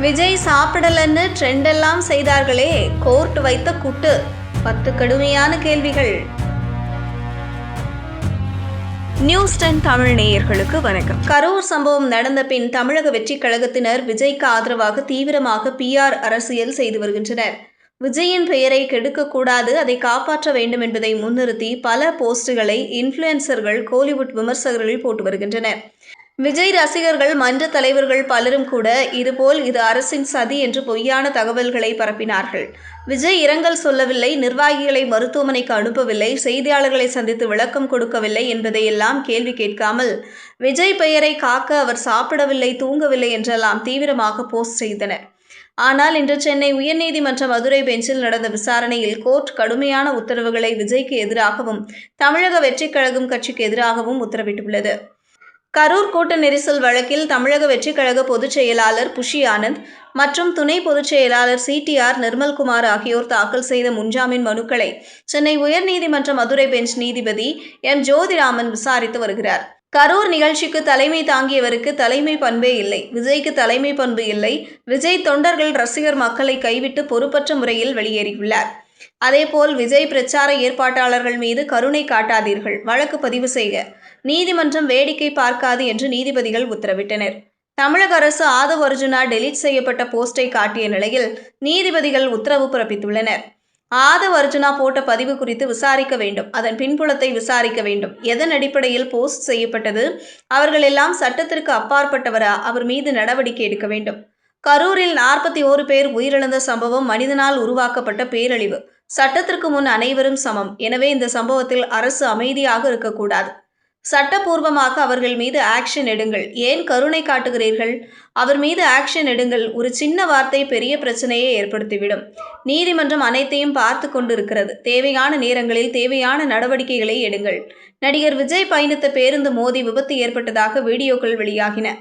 Vijay சாப்பிடலன்னு trend எல்லாம் செய்தார்களே, court வைத்த good. 10 கடுமையான கேள்விகள். நியூஸ் 10 தமிழ் நேயர்களுக்கு வணக்கம். கரூர் சம்பவம் நடந்த பின் தமிழக வெற்றிக் கழகத்தினர் விஜய்க்கு ஆதரவாக தீவிரமாக PR அரசியல் செய்து வருகின்றனர். விஜயின் பெயரை கெடுக்கக்கூடாது, அதை காப்பாற்ற வேண்டும் என்பதை முன்னிறுத்தி பல போஸ்டுகளை இன்ஃப்ளூயன்சர்கள், கோலிவுட் விமர்சகர்கள் போட்டு வருகின்றனர். விஜய் ரசிகர்கள், மன்ற தலைவர்கள் பலரும் கூட இதுபோல் இது அரசின் சதி என்று பொய்யான தகவல்களை பரப்பினார்கள். விஜய் இரங்கல் சொல்லவில்லை, நிர்வாகிகளை மருத்துவமனைக்கு அனுப்பவில்லை, செய்தியாளர்களை சந்தித்து விளக்கம் கொடுக்கவில்லை என்பதையெல்லாம் கேள்வி கேட்காமல் விஜய் பெயரை காக்க அவர் சாப்பிடவில்லை, தூங்கவில்லை என்றெல்லாம் தீவிரமாக போஸ்ட் செய்தனர். ஆனால் இன்று சென்னை உயர்நீதிமன்ற மதுரை பெஞ்சில் நடந்த விசாரணையில் கோர்ட் கடுமையான உத்தரவுகளை விஜய்க்கு எதிராகவும் தமிழக வெற்றிக் கழகம் கட்சிக்கு எதிராகவும் உத்தரவிட்டுள்ளது. கரூர் கூட்ட நெரிசல் வழக்கில் தமிழக வெற்றிக் கழக பொதுச் செயலாளர் புஷி ஆனந்த் மற்றும் துணை பொதுச் செயலாளர் CTR நிர்மல்குமார் ஆகியோர் தாக்கல் செய்த முன்ஜாமீன் மனுக்களை சென்னை உயர்நீதிமன்ற மதுரை பெஞ்ச் நீதிபதி M. ஜோதிராமன் விசாரித்து வருகிறார். கரூர் நிகழ்ச்சிக்கு தலைமை தாங்கியவருக்கு தலைமை பண்பே இல்லை, விஜய்க்கு தலைமை பண்பு இல்லை. விஜய் தொண்டர்கள், ரசிகர் மக்களை கைவிட்டு பொறுப்பற்ற முறையில் வெளியேறியுள்ளார். அதேபோல் விஜய் பிரச்சார ஏற்பாட்டாளர்கள் மீது கருணை காட்டாதீர்கள், வழக்கு பதிவு செய்க, நீதிமன்றம் வேடிக்கை பார்க்காது என்று நீதிபதிகள் உத்தரவிட்டனர். தமிழக அரசு ஆதவ் அர்ஜுனா டெலீட் செய்யப்பட்ட போஸ்டை காட்டிய நிலையில் நீதிபதிகள் உத்தரவு பிறப்பித்துள்ளனர். ஆதவ் அர்ஜுனா போட்ட பதிவு குறித்து விசாரிக்க வேண்டும், அதன் பின்புலத்தை விசாரிக்க வேண்டும். எதன் அடிப்படையில் போஸ்ட் செய்யப்பட்டது? அவர்கள் எல்லாம் சட்டத்திற்கு அப்பாற்பட்டவரா? அவர் மீது நடவடிக்கை எடுக்க வேண்டும். கரூரில் 41 பேர் உயிரிழந்த சம்பவம் மனிதனால் உருவாக்கப்பட்ட பேரழிவு. சட்டத்திற்கு முன் அனைவரும் சமம். எனவே இந்த சம்பவத்தில் அரசு அமைதியாக இருக்கக்கூடாது. சட்டப்பூர்வமாக அவர்கள் மீது ஆக்ஷன் எடுங்கள். ஏன் கருணை காட்டுகிறீர்கள்? அவர் மீது ஆக்ஷன் எடுங்கள். ஒரு சின்ன வார்த்தை பெரிய பிரச்சனையை ஏற்படுத்திவிடும். நீதிமன்றம் அனைத்தையும் பார்த்து கொண்டு இருக்கிறது. தேவையான நேரங்களில் தேவையான நடவடிக்கைகளை எடுங்கள். நடிகர் விஜய் பயணித்த பேருந்து மோதி விபத்து ஏற்பட்டதாக வீடியோக்கள் வெளியாகின.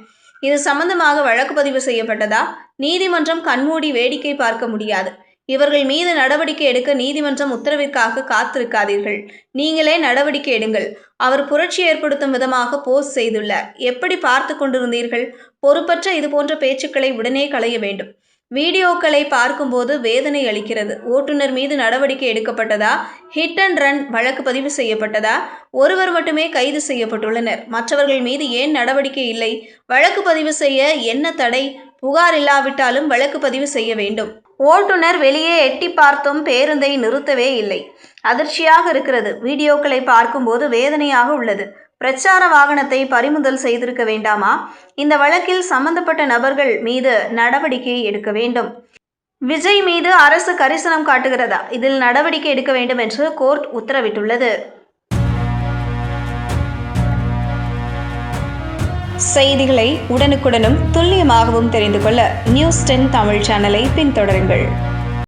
இது சம்பந்தமாக வழக்கு பதிவு செய்யப்பட்டதா? நீதிமன்றம் கண்மூடி வேடிக்கை பார்க்க முடியாது. இவர்கள் மீது நடவடிக்கை எடுக்க நீதிமன்றம் உத்தரவிற்காக காத்திருக்காதீர்கள். நீங்களே நடவடிக்கை எடுங்கள். அவர் புரட்சி ஏற்படுத்தும் விதமாக போஸ்ட் செய்துள்ளார். எப்படி பார்த்து கொண்டிருந்தீர்கள்? பொறுப்பற்ற இதுபோன்ற பேச்சுக்களை உடனே களைய வேண்டும். வீடியோக்களை பார்க்கும்போது வேதனை அளிக்கிறது. ஓட்டுநர் மீது நடவடிக்கை எடுக்கப்பட்டதா? ஹிட் அண்ட் ரன் வழக்கு பதிவு செய்யப்பட்டதா? ஒருவர் மட்டுமே கைது செய்யப்பட்டுள்ளனர். மற்றவர்கள் மீது ஏன் நடவடிக்கை இல்லை? வழக்கு பதிவு செய்ய என்ன தடை? புகார் இல்லாவிட்டாலும் வழக்கு பதிவு செய்ய வேண்டும். ஓட்டுநர் வெளியே எட்டி பார்த்தும் பேருந்தை நிறுத்தவே இல்லை. அதிர்ச்சியாக இருக்கிறது. வீடியோக்களை பார்க்கும்போது வேதனையாக உள்ளது. பிரச்சார வாகனத்தை பறிமுதல் செய்திருக்க வேண்டாமா? இந்த வழக்கில் சம்பந்தப்பட்ட நபர்கள் மீது நடவடிக்கை எடுக்க வேண்டும். விஜய் மீது அரசு கரிசனம் காட்டுகிறதா? இதில் நடவடிக்கை எடுக்க வேண்டும் என்று கோர்ட் உத்தரவிட்டுள்ளது. செய்திகளை உடனுக்குடனும் துல்லியமாகவும் தெரிந்து கொள்ள நியூஸ் 10 தமிழ் சேனலை பின்தொடருங்கள்.